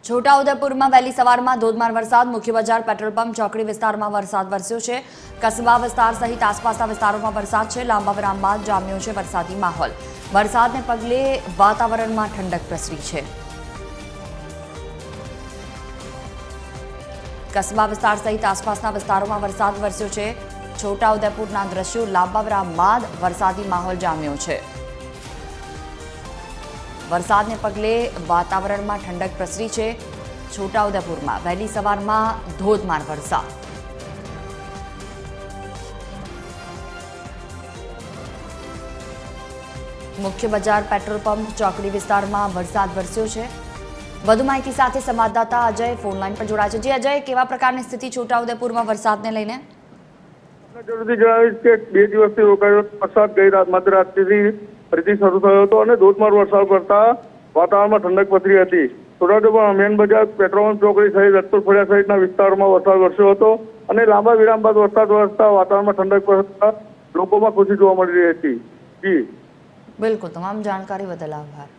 છોટાઉદેપુરમાં વહેલી સવારમાં ધોધમાર વરસાદ, મુખ્ય બજાર, પેટ્રોલ પંપ, ચોકડી વિસ્તારમાં વરસાદ વરસ્યો છે। કસ્બા વિસ્તાર સહિત આસપાસના વિસ્તારોમાં વરસાદ છે। લાંબા વિરામ બાદ જામ્યો છે વરસાદી માહોલ। વરસાદને પગલે વાતાવરણમાં ઠંડક પ્રસરી છે। કસ્બા વિસ્તાર સહિત આસપાસના વિસ્તારોમાં વરસાદ વરસ્યો છે। છોટાઉદેપુરના દ્રશ્યો, લાંબા વિરામ બાદ વરસાદી માહોલ જામ્યો છે। વરસાદને પગલે વાતાવરણમાં ઠંડક પ્રસરી છે। છોટાઉદેપુરમાં વહેલી સવારમાં ધોધમાર વરસાદ। મુખ્ય બજાર, પેટ્રોલ પંપ, ચોકડી વિસ્તારમાં વરસાદ વરસ્યો છે। વધુ માહિતી સાથે સંવાદદાતા અજય ફોન લાઈન પર જોડાયા છે। જી અજય, કેવા પ્રકારની સ્થિતિ છોટાઉદેપુરમાં વરસાદને લઈને? જરૂરથી જણાવીશ કે 2 દિવસથી રોકાયો વરસાદ ગઈ રાત મધરાત્રિથી ફરીથી શરૂ થયો હતો અને ધોધમાર વરસાદ પડતા વાતાવરણમાં ઠંડક પસરી હતી। છોટાઉદેપુર મેન બજાર, પેટ્રોલ પંપ, ચોકડી સહિત રતપુર ફળિયા સહિતના વિસ્તારોમાં વરસાદ વરસ્યો હતો અને લાંબા વિરામ બાદ વરસાદ વરસતા વાતાવરણમાં ઠંડક પડતા લોકોમાં ખુશી જોવા મળી રહી હતી। જી બિલકુલ, તમામ જાણકારી બદલ આભાર।